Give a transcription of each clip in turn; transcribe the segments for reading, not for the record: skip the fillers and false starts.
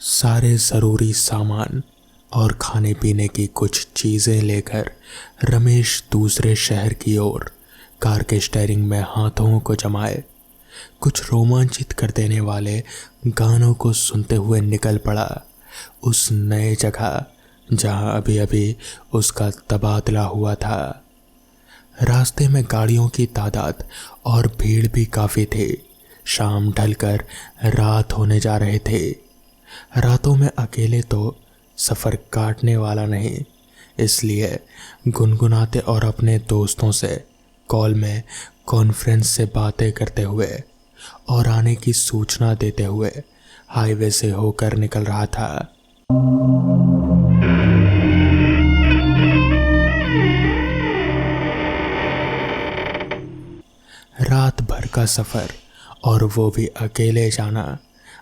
सारे ज़रूरी सामान और खाने पीने की कुछ चीज़ें लेकर रमेश दूसरे शहर की ओर कार के स्टीयरिंग में हाथों को जमाए कुछ रोमांचित कर देने वाले गानों को सुनते हुए निकल पड़ा उस नए जगह जहां अभी अभी उसका तबादला हुआ था। रास्ते में गाड़ियों की तादाद और भीड़ भी काफ़ी थी। शाम ढलकर रात होने जा रहे थे। रातों में अकेले तो सफ़र काटने वाला नहीं, इसलिए गुनगुनाते और अपने दोस्तों से कॉल में कॉन्फ्रेंस से बातें करते हुए और आने की सूचना देते हुए हाईवे से होकर निकल रहा था। रात भर का सफ़र और वो भी अकेले जाना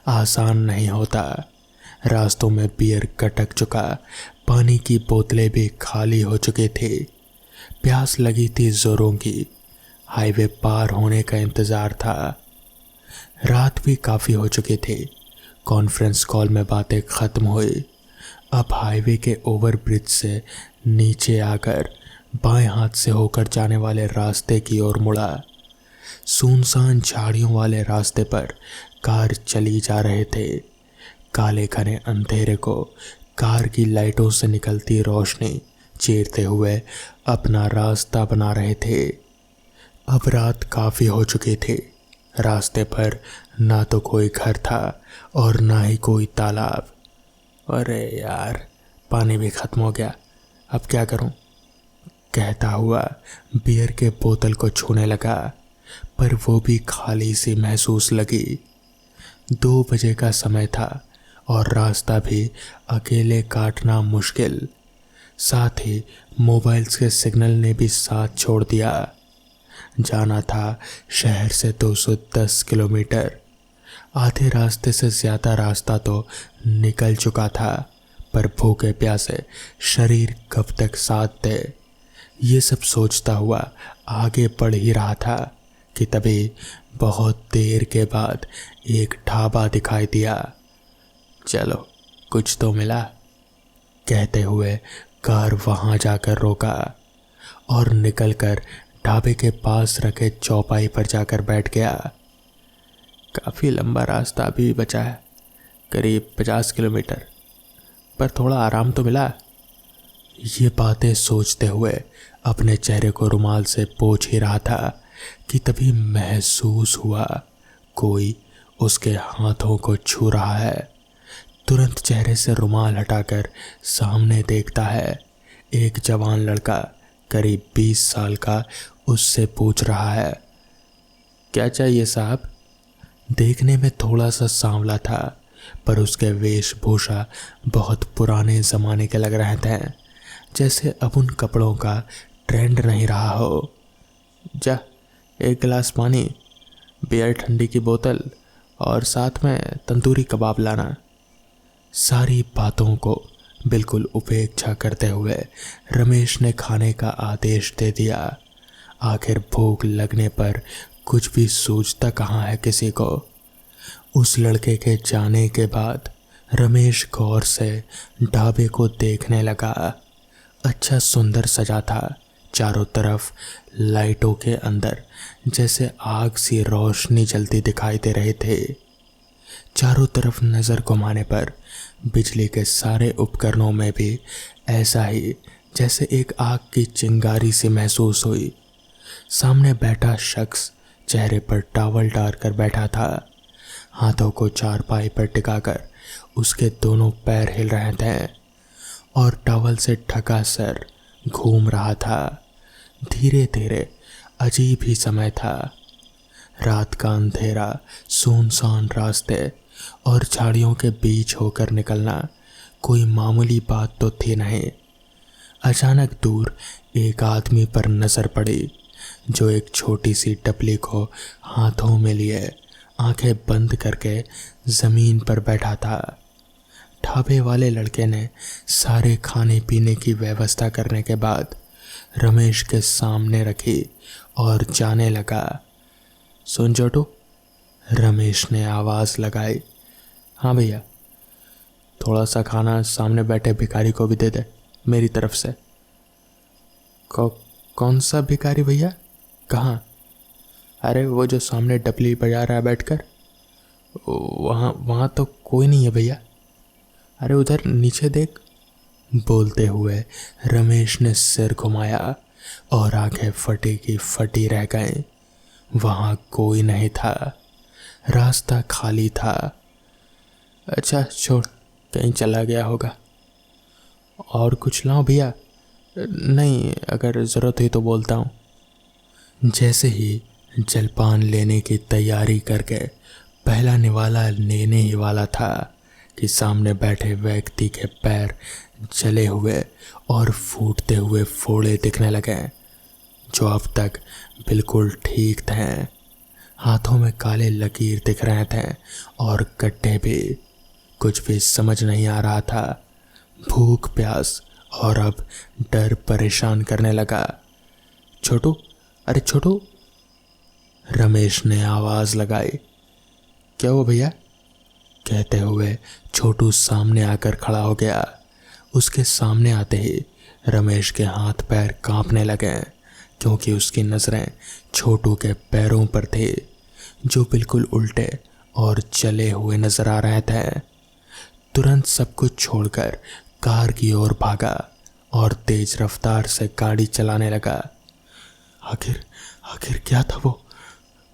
आसान नहीं होता। रास्तों में बियर कटक चुका, पानी की बोतलें भी खाली हो चुकी थी। प्यास लगी थी जोरों की। हाईवे पार होने का इंतज़ार था। रात भी काफ़ी हो चुकी थी। कॉन्फ्रेंस कॉल में बातें ख़त्म हुई। अब हाईवे के ओवरब्रिज से नीचे आकर बाएं हाथ से होकर जाने वाले रास्ते की ओर मुड़ा। सुनसान झाड़ियों वाले रास्ते पर कार चली जा रहे थे। काले घने अंधेरे को कार की लाइटों से निकलती रोशनी चीरते हुए अपना रास्ता बना रहे थे। अब रात काफ़ी हो चुकी थी। रास्ते पर ना तो कोई घर था और ना ही कोई तालाब। अरे यार, पानी भी ख़त्म हो गया, अब क्या करूं? कहता हुआ बियर के बोतल को छूने लगा, पर वो भी खाली सी महसूस लगी। 2 बजे का समय था और रास्ता भी अकेले काटना मुश्किल। साथ ही मोबाइल्स के सिग्नल ने भी साथ छोड़ दिया। जाना था शहर से 210 किलोमीटर। आधे रास्ते से ज़्यादा रास्ता तो निकल चुका था, पर भूखे प्यासे शरीर कब तक साथ दे। ये सब सोचता हुआ आगे बढ़ ही रहा था कि तभी बहुत देर के बाद एक ढाबा दिखाई दिया। चलो, कुछ तो मिला, कहते हुए कार वहां जाकर रोका और निकलकर ढाबे के पास रखे चौपाई पर जाकर बैठ गया। काफ़ी लंबा रास्ता अभी भी बचा है, करीब 50 किलोमीटर, पर थोड़ा आराम तो मिला। ये बातें सोचते हुए अपने चेहरे को रुमाल से पोंछ ही रहा था कि तभी महसूस हुआ कोई उसके हाथों को छू रहा है। तुरंत चेहरे से रुमाल हटाकर सामने देखता है। एक जवान लड़का करीब 20 साल का उससे पूछ रहा है, क्या चाहिए साहब? देखने में थोड़ा सा सांवला था, पर उसके वेशभूषा बहुत पुराने ज़माने के लग रहे थे, जैसे अब उन कपड़ों का ट्रेंड नहीं रहा हो। जा, एक गिलास पानी, बियर ठंडी की बोतल और साथ में तंदूरी कबाब लाना। सारी बातों को बिल्कुल उपेक्षा करते हुए रमेश ने खाने का आदेश दे दिया। आखिर भूख लगने पर कुछ भी सूझता कहाँ है किसी को। उस लड़के के जाने के बाद रमेश गौर से ढाबे को देखने लगा। अच्छा सुंदर सजा था। चारों तरफ लाइटों के अंदर जैसे आग सी रोशनी जलती दिखाई दे रहे थे। चारों तरफ नज़र घुमाने पर बिजली के सारे उपकरणों में भी ऐसा ही जैसे एक आग की चिंगारी सी महसूस हुई। सामने बैठा शख्स चेहरे पर टॉवल डालकर बैठा था। हाथों को चारपाई पर टिकाकर उसके दोनों पैर हिल रहे थे और टॉवल से ढका सर घूम रहा था। धीरे धीरे अजीब ही समय था। रात का अंधेरा, सुनसान रास्ते और झाड़ियों के बीच होकर निकलना कोई मामूली बात तो थी नहीं। अचानक दूर एक आदमी पर नज़र पड़ी जो एक छोटी सी टपली को हाथों में लिए आंखें बंद करके ज़मीन पर बैठा था। ढाबे वाले लड़के ने सारे खाने पीने की व्यवस्था करने के बाद रमेश के सामने रखी और जाने लगा। सुन छोटू, रमेश ने आवाज़ लगाई। हाँ भैया। थोड़ा सा खाना सामने बैठे भिखारी को भी दे दे मेरी तरफ से। कौन सा भिखारी भैया? कहाँ? अरे वो जो सामने डपली बजा रहा है बैठकर, वहाँ तो कोई नहीं है भैया। अरे उधर नीचे देख। बोलते हुए रमेश ने सिर घुमाया और आंखें फटी की फटी रह गए। वहाँ कोई नहीं था, रास्ता खाली था। अच्छा छोड़, कहीं चला गया होगा। और कुछ लाऊं भैया? नहीं, अगर ज़रूरत हुई तो बोलता हूँ। जैसे ही जलपान लेने की तैयारी करके पहला निवाला लेने ही वाला था कि सामने बैठे व्यक्ति के पैर जले हुए और फूटते हुए फोड़े दिखने लगे, जो अब तक बिल्कुल ठीक थे। हाथों में काले लकीर दिख रहे थे और गड्ढे भी। कुछ भी समझ नहीं आ रहा था। भूख, प्यास और अब डर परेशान करने लगा। छोटू, अरे छोटू, रमेश ने आवाज़ लगाई। क्या हुआ भैया? कहते हुए छोटू सामने आकर खड़ा हो गया। उसके सामने आते ही रमेश के हाथ पैर कांपने लगे, क्योंकि उसकी नज़रें छोटू के पैरों पर थी, जो बिल्कुल उल्टे और जले हुए नजर आ रहे थे। तुरंत सब कुछ छोड़कर कार की ओर भागा और तेज रफ्तार से गाड़ी चलाने लगा। आखिर क्या था वो?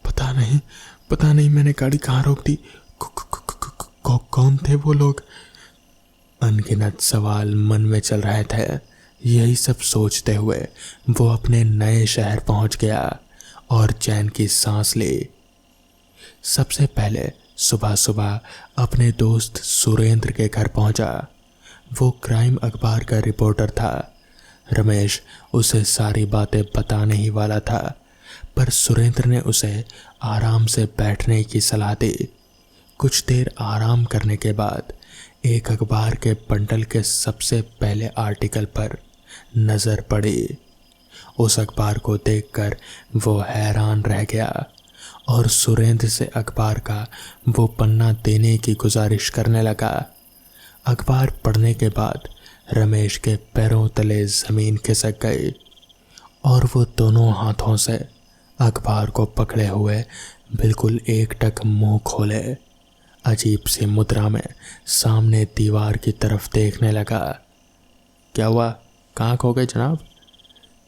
पता नहीं मैंने गाड़ी कहाँ रोक दी। कौन थे वो लोग? अनगिनत सवाल मन में चल रहे थे। यही सब सोचते हुए वो अपने नए शहर पहुंच गया और चैन की सांस ली। सबसे पहले सुबह सुबह अपने दोस्त सुरेंद्र के घर पहुंचा। वो क्राइम अखबार का रिपोर्टर था। रमेश उसे सारी बातें बताने ही वाला था, पर सुरेंद्र ने उसे आराम से बैठने की सलाह दी। कुछ देर आराम करने के बाद एक अखबार के बंडल के सबसे पहले आर्टिकल पर नज़र पड़ी। उस अखबार को देखकर वो हैरान रह गया और सुरेंद्र से अखबार का वो पन्ना देने की गुजारिश करने लगा। अखबार पढ़ने के बाद रमेश के पैरों तले ज़मीन खिसक गई और वो दोनों हाथों से अखबार को पकड़े हुए बिल्कुल एकटक मुंह खोले अजीब सी मुद्रा में सामने दीवार की तरफ देखने लगा। क्या हुआ? कहाँ खो गए जनाब?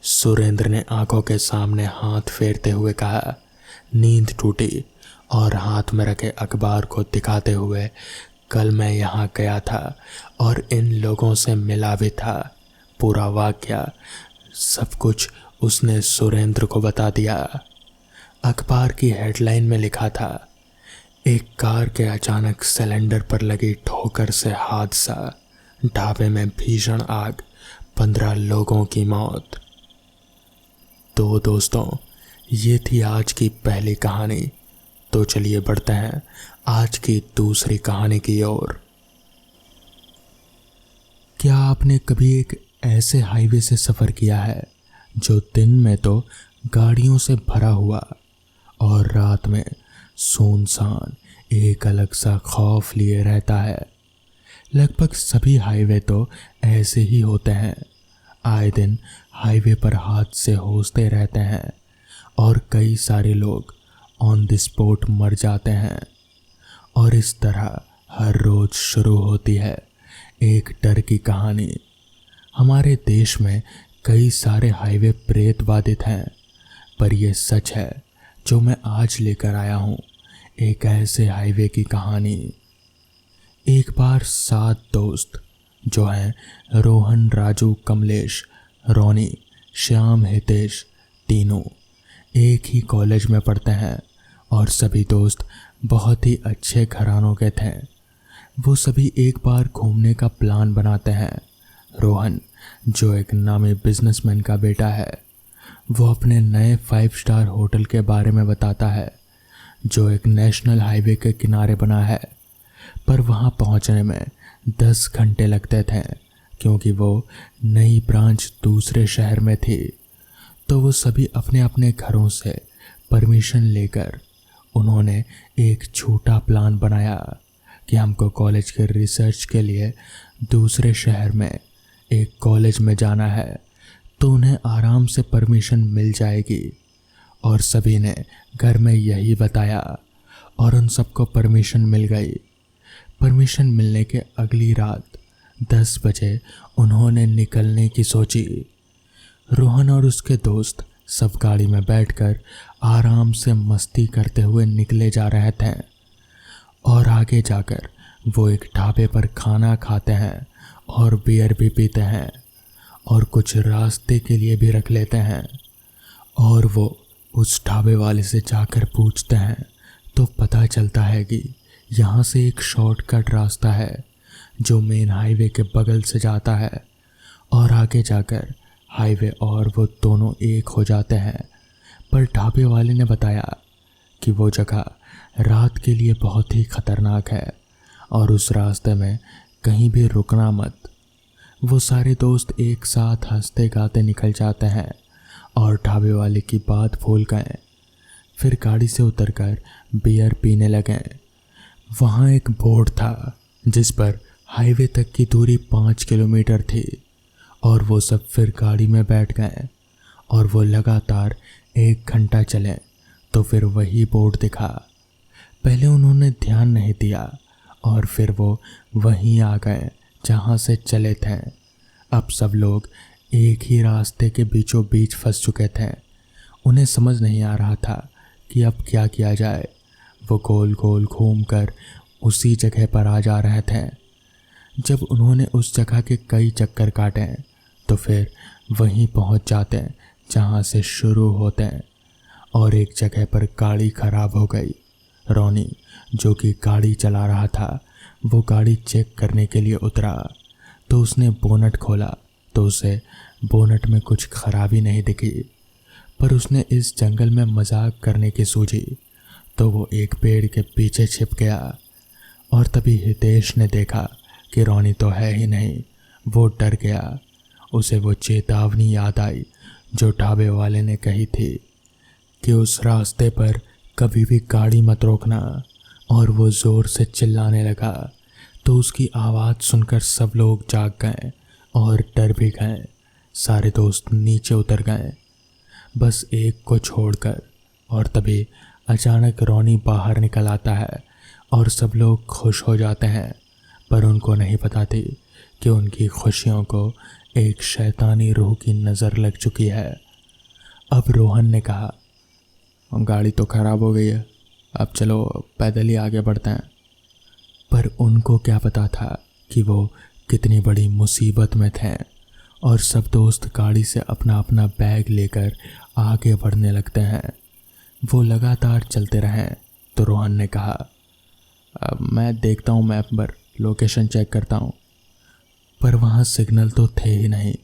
सुरेंद्र ने आंखों के सामने हाथ फेरते हुए कहा। नींद टूटी और हाथ में रखे अखबार को दिखाते हुए, कल मैं यहाँ गया था और इन लोगों से मिला भी था। पूरा वाकया सब कुछ उसने सुरेंद्र को बता दिया। अखबार की हेडलाइन में लिखा था, एक कार के अचानक सिलेंडर पर लगी ठोकर से हादसा, ढाबे में भीषण आग, 15 लोगों की मौत। तो दोस्तों, ये थी आज की पहली कहानी। तो चलिए बढ़ते हैं आज की दूसरी कहानी की ओर। क्या आपने कभी एक ऐसे हाईवे से सफ़र किया है जो दिन में तो गाड़ियों से भरा हुआ और रात में सुनसान एक अलग सा खौफ लिए रहता है? लगभग सभी हाईवे तो ऐसे ही होते हैं। आए दिन हाईवे पर हादसे होते रहते हैं और कई सारे लोग ऑन द स्पॉट मर जाते हैं। और इस तरह हर रोज़ शुरू होती है एक डर की कहानी। हमारे देश में कई सारे हाईवे प्रेत बाधित हैं, पर यह सच है जो मैं आज लेकर आया हूँ, एक ऐसे हाईवे की कहानी। एक बार 7 दोस्त जो हैं रोहन, राजू, कमलेश, रोनी, श्याम, हितेश, तीनों एक ही कॉलेज में पढ़ते हैं और सभी दोस्त बहुत ही अच्छे घरानों के थे। वो सभी एक बार घूमने का प्लान बनाते हैं। रोहन, जो एक नामी बिजनेसमैन का बेटा है, वो अपने नए 5 स्टार होटल के बारे में बताता है, जो एक नेशनल हाईवे के किनारे बना है। पर वहाँ पहुँचने में 10 घंटे लगते थे, क्योंकि वो नई ब्रांच दूसरे शहर में थी। तो वो सभी अपने अपने घरों से परमिशन लेकर उन्होंने एक छोटा प्लान बनाया कि हमको कॉलेज के रिसर्च के लिए दूसरे शहर में एक कॉलेज में जाना है, तो उन्हें आराम से परमिशन मिल जाएगी। और सभी ने घर में यही बताया और उन सबको परमिशन मिल गई। परमिशन मिलने के अगली रात 10 बजे उन्होंने निकलने की सोची। रोहन और उसके दोस्त सब गाड़ी में बैठकर आराम से मस्ती करते हुए निकले जा रहे थे और आगे जाकर वो एक ढाबे पर खाना खाते हैं और बियर भी पीते हैं और कुछ रास्ते के लिए भी रख लेते हैं। और वो उस ढाबे वाले से जाकर पूछते हैं तो पता चलता है कि यहाँ से एक शॉर्टकट रास्ता है जो मेन हाईवे के बगल से जाता है और आगे जाकर हाईवे और वो दोनों एक हो जाते हैं। पर ढाबे वाले ने बताया कि वो जगह रात के लिए बहुत ही खतरनाक है और उस रास्ते में कहीं भी रुकना मत। वो सारे दोस्त एक साथ हंसते गाते निकल जाते हैं और ढाबे वाले की बात भूल गए। फिर गाड़ी से उतरकर बियर पीने लगे। वहाँ एक बोर्ड था जिस पर हाईवे तक की दूरी 5 किलोमीटर थी और वो सब फिर गाड़ी में बैठ गए और वो लगातार 1 घंटा चले तो फिर वही बोर्ड दिखा। पहले उन्होंने ध्यान नहीं दिया और फिर वो वहीं आ गए जहाँ से चले थे। अब सब लोग एक ही रास्ते के बीचों बीच फंस चुके थे। उन्हें समझ नहीं आ रहा था कि अब क्या किया जाए। वो गोल गोल घूमकर उसी जगह पर आ जा रहे थे। जब उन्होंने उस जगह के कई चक्कर काटे तो फिर वहीं पहुंच जाते जहां से शुरू होते और एक जगह पर गाड़ी खराब हो गई। रोनी जो कि गाड़ी चला रहा था वो गाड़ी चेक करने के लिए उतरा तो उसने बोनट खोला तो उसे बोनट में कुछ खराबी नहीं दिखी। पर उसने इस जंगल में मजाक करने की सूझी तो वो एक पेड़ के पीछे छिप गया। और तभी हितेश ने देखा कि रोनी तो है ही नहीं। वो डर गया। उसे वो चेतावनी याद आई जो ढाबे वाले ने कही थी कि उस रास्ते पर कभी भी गाड़ी मत रोकना। और वो ज़ोर से चिल्लाने लगा तो उसकी आवाज़ सुनकर सब लोग जाग गए और डर भी गए। सारे दोस्त नीचे उतर गए बस एक को छोड़कर। और तभी अचानक रोनी बाहर निकल आता है और सब लोग खुश हो जाते हैं। पर उनको नहीं पता थी कि उनकी खुशियों को एक शैतानी रूह की नज़र लग चुकी है। अब रोहन ने कहा, गाड़ी तो ख़राब हो गई है, अब चलो पैदल ही आगे बढ़ते हैं। पर उनको क्या पता था कि वो कितनी बड़ी मुसीबत में थे। और सब दोस्त गाड़ी से अपना अपना बैग लेकर आगे बढ़ने लगते हैं। वो लगातार चलते रहें तो रोहन ने कहा, अब मैं देखता हूँ मैप पर, लोकेशन चेक करता हूँ। पर वहाँ सिग्नल तो थे ही नहीं।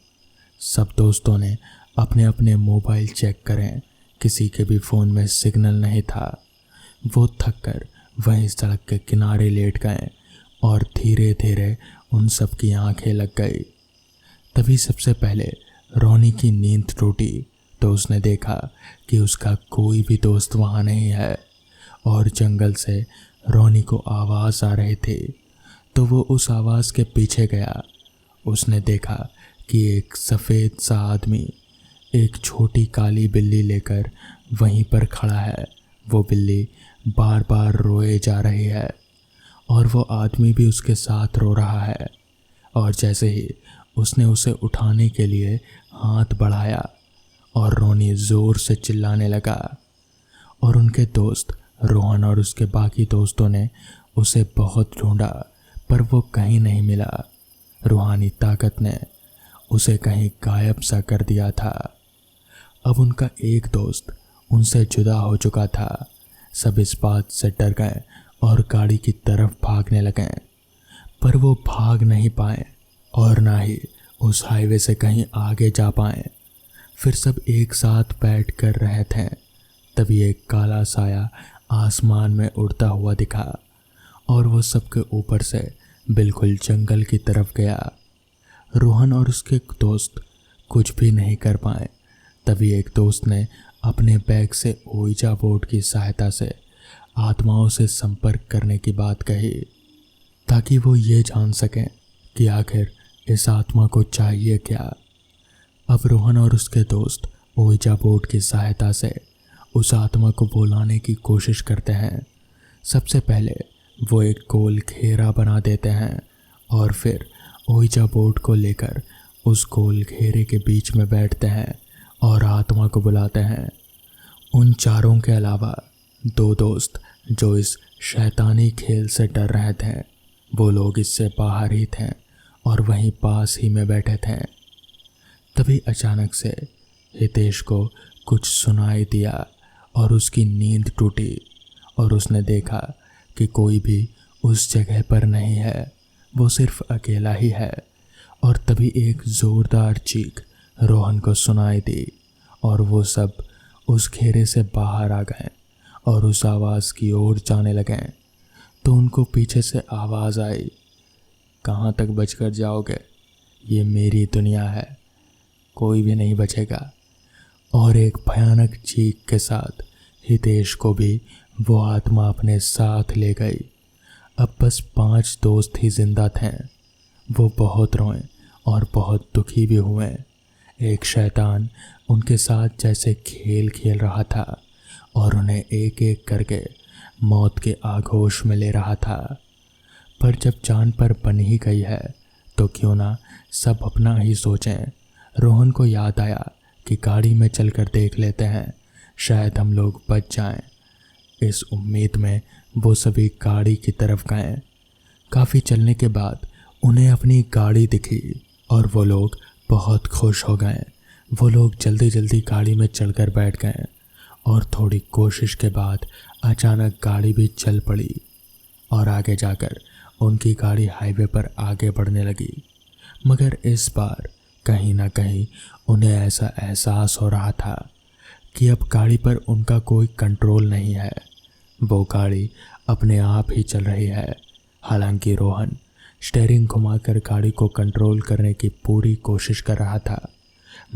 सब दोस्तों ने अपने अपने मोबाइल चेक करें, किसी के भी फ़ोन में सिग्नल नहीं था। वो थक कर वहीं सड़क के किनारे लेट गए और धीरे धीरे उन सब की आंखें लग गई। तभी सबसे पहले रोनी की नींद टूटी तो उसने देखा कि उसका कोई भी दोस्त वहाँ नहीं है और जंगल से रोनी को आवाज़ आ रही थी। तो वो उस आवाज़ के पीछे गया। उसने देखा कि एक सफ़ेद सा आदमी एक छोटी काली बिल्ली लेकर वहीं पर खड़ा है। वो बिल्ली बार बार रोए जा रही है और वो आदमी भी उसके साथ रो रहा है। और जैसे ही उसने उसे उठाने के लिए हाथ बढ़ाया और रोनी ज़ोर से चिल्लाने लगा। और उनके दोस्त रोहन और उसके बाकी दोस्तों ने उसे बहुत ढूंढा पर वो कहीं नहीं मिला। रूहानी ताकत ने उसे कहीं गायब सा कर दिया था। अब उनका एक दोस्त उनसे जुदा हो चुका था। सब इस बात से डर गए और गाड़ी की तरफ भागने लगे। पर वो भाग नहीं पाए और ना ही उस हाईवे से कहीं आगे जा पाए। फिर सब एक साथ बैठ कर रहे थे। तभी एक काला साया आसमान में उड़ता हुआ दिखा और वो सबके ऊपर से बिल्कुल जंगल की तरफ गया। रोहन और उसके दोस्त कुछ भी नहीं कर पाए। तभी एक दोस्त ने अपने बैग से ओइजा बोर्ड की सहायता से आत्माओं से संपर्क करने की बात कही। ताकि वो ये जान सकें कि आखिर इस आत्मा को चाहिए क्या। अब रोहन और उसके दोस्त ओइजा बोर्ड की सहायता से उस आत्मा को बुलाने की कोशिश करते हैं। सबसे पहले वो एक गोल घेरा बना देते हैं और फिर ओइजा बोर्ड को लेकर उस गोल घेरे के बीच में बैठते हैं और आत्मा को बुलाते हैं। उन चारों के अलावा 2 दोस्त जो इस शैतानी खेल से डर रहे थे, वो लोग इससे बाहर ही थे और वहीं पास ही में बैठे थे। तभी अचानक से हितेश को कुछ सुनाई दिया और उसकी नींद टूटी और उसने देखा कि कोई भी उस जगह पर नहीं है, वो सिर्फ अकेला ही है। और तभी एक ज़ोरदार चीख रोहन को सुनाई दी और वो सब उस घेरे से बाहर आ गए और उस आवाज़ की ओर जाने लगे। तो उनको पीछे से आवाज़ आई, कहाँ तक बचकर जाओगे, ये मेरी दुनिया है, कोई भी नहीं बचेगा। और एक भयानक चीख के साथ हितेश को भी वो आत्मा अपने साथ ले गई। अब बस 5 दोस्त ही जिंदा थे। वो बहुत रोए और बहुत दुखी भी हुए। एक शैतान उनके साथ जैसे खेल खेल रहा था और उन्हें एक एक करके मौत के आगोश में ले रहा था। पर जब जान पर बन ही गई है तो क्यों ना सब अपना ही सोचें। रोहन को याद आया कि गाड़ी में चलकर देख लेते हैं, शायद हम लोग बच जाएं। इस उम्मीद में वो सभी गाड़ी की तरफ गए। काफ़ी चलने के बाद उन्हें अपनी गाड़ी दिखी और वो लोग बहुत खुश हो गए। वो लोग जल्दी जल्दी गाड़ी में चढ़कर बैठ गए और थोड़ी कोशिश के बाद अचानक गाड़ी भी चल पड़ी और आगे जाकर उनकी गाड़ी हाईवे पर आगे बढ़ने लगी। मगर इस बार कहीं ना कहीं उन्हें ऐसा एहसास हो रहा था कि अब गाड़ी पर उनका कोई कंट्रोल नहीं है, वो गाड़ी अपने आप ही चल रही है। हालांकि रोहन स्टीयरिंग घुमाकर गाड़ी को कंट्रोल करने की पूरी कोशिश कर रहा था,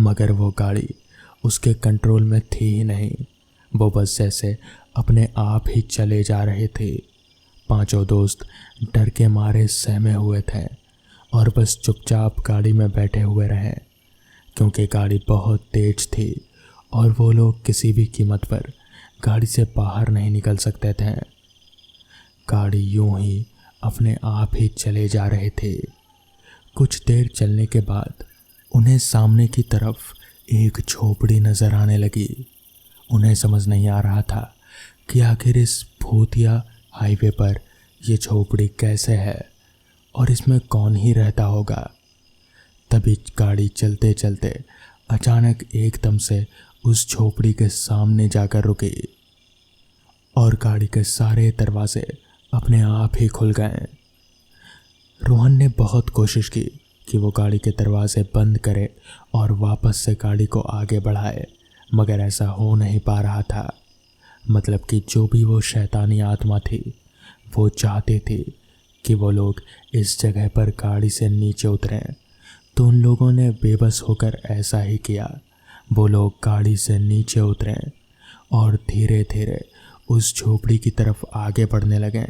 मगर वो गाड़ी उसके कंट्रोल में थी ही नहीं। वो बस जैसे अपने आप ही चले जा रहे थे। 5 दोस्त डर के मारे सहमे हुए थे और बस चुपचाप गाड़ी में बैठे हुए रहे, क्योंकि गाड़ी बहुत तेज थी और वो लोग किसी भी कीमत पर गाड़ी से बाहर नहीं निकल सकते थे। गाड़ी यूं ही अपने आप ही चले जा रहे थे। कुछ देर चलने के बाद उन्हें सामने की तरफ एक झोपड़ी नज़र आने लगी। उन्हें समझ नहीं आ रहा था कि आखिर इस भूतिया हाईवे पर ये झोपड़ी कैसे है और इसमें कौन ही रहता होगा। तभी गाड़ी चलते चलते अचानक एकदम से उस झोपड़ी के सामने जाकर रुकी और गाड़ी के सारे दरवाजे अपने आप ही खुल गए। रोहन ने बहुत कोशिश की कि वो गाड़ी के दरवाजे बंद करे और वापस से गाड़ी को आगे बढ़ाए, मगर ऐसा हो नहीं पा रहा था। मतलब कि जो भी वो शैतानी आत्मा थी, वो चाहती थी कि वो लोग इस जगह पर गाड़ी से नीचे उतरें। तो उन लोगों ने बेबस होकर ऐसा ही किया। वो लोग गाड़ी से नीचे उतरे और धीरे धीरे उस झोपड़ी की तरफ आगे बढ़ने लगे,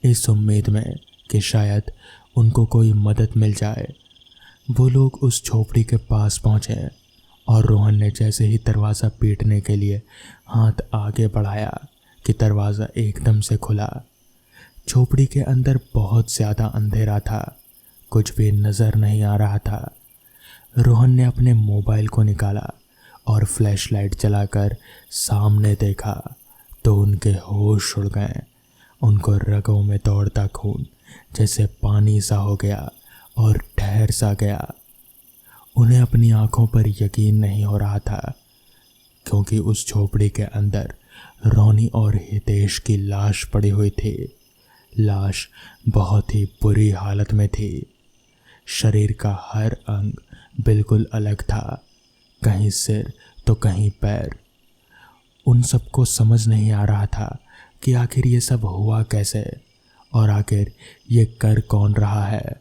इस उम्मीद में कि शायद उनको कोई मदद मिल जाए। वो लोग उस झोपड़ी के पास पहुँचे और रोहन ने जैसे ही दरवाज़ा पीटने के लिए हाथ आगे बढ़ाया कि दरवाज़ा एकदम से खुला। झोपड़ी के अंदर बहुत ज़्यादा अंधेरा था, कुछ भी नज़र नहीं आ रहा था। रोहन ने अपने मोबाइल को निकाला और फ्लैशलाइट जलाकर सामने देखा तो उनके होश उड़ गए। उनको रगों में दौड़ता खून जैसे पानी सा हो गया और ठहर सा गया। उन्हें अपनी आंखों पर यकीन नहीं हो रहा था, क्योंकि उस झोपड़ी के अंदर रोनी और हितेश की लाश पड़ी हुई थी। लाश बहुत ही बुरी हालत में थी। शरीर का हर अंग बिल्कुल अलग था, कहीं सिर तो कहीं पैर। उन सबको समझ नहीं आ रहा था कि आखिर ये सब हुआ कैसे और आखिर ये कर कौन रहा है।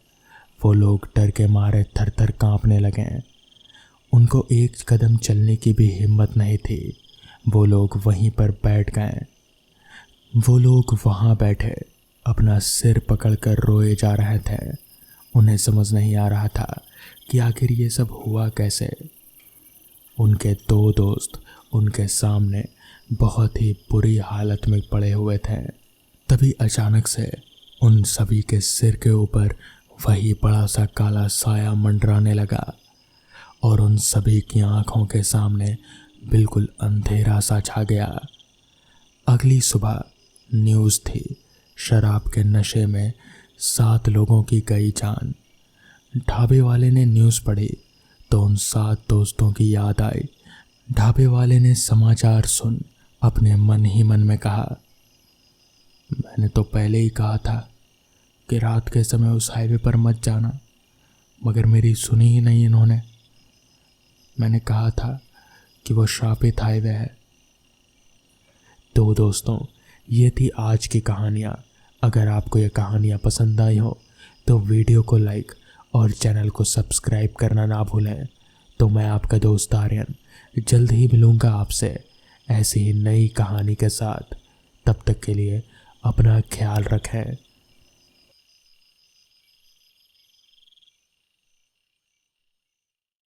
वो लोग डर के मारे थर थर कांपने लगे। उनको एक कदम चलने की भी हिम्मत नहीं थी। वो लोग वहीं पर बैठ गए। वो लोग वहाँ बैठे अपना सिर पकड़कर रोए जा रहे थे। उन्हें समझ नहीं आ रहा था कि आखिर ये सब हुआ कैसे। उनके दो दोस्त उनके सामने बहुत ही बुरी हालत में पड़े हुए थे। तभी अचानक से उन सभी के सिर के ऊपर वही बड़ा सा काला साया मंडराने लगा और उन सभी की आंखों के सामने बिल्कुल अंधेरा सा छा गया। अगली सुबह न्यूज़ थी, शराब के नशे में 7 लोगों की गई जान। ढाबे वाले ने न्यूज़ पढ़ी तो उन 7 दोस्तों की याद आई। ढाबे वाले ने समाचार सुन अपने मन ही मन में कहा, मैंने तो पहले ही कहा था कि रात के समय उस हाईवे पर मत जाना, मगर मेरी सुनी ही नहीं इन्होंने। मैंने कहा था कि वो श्रापित हाईवे है। तो दोस्तों, ये थी आज की कहानियाँ। अगर आपको ये कहानियाँ पसंद आई हो तो वीडियो को लाइक और चैनल को सब्सक्राइब करना ना भूलें। तो मैं आपका दोस्त आर्यन जल्द ही मिलूँगा आपसे ऐसी ही नई कहानी के साथ। तब तक के लिए अपना ख्याल रखें।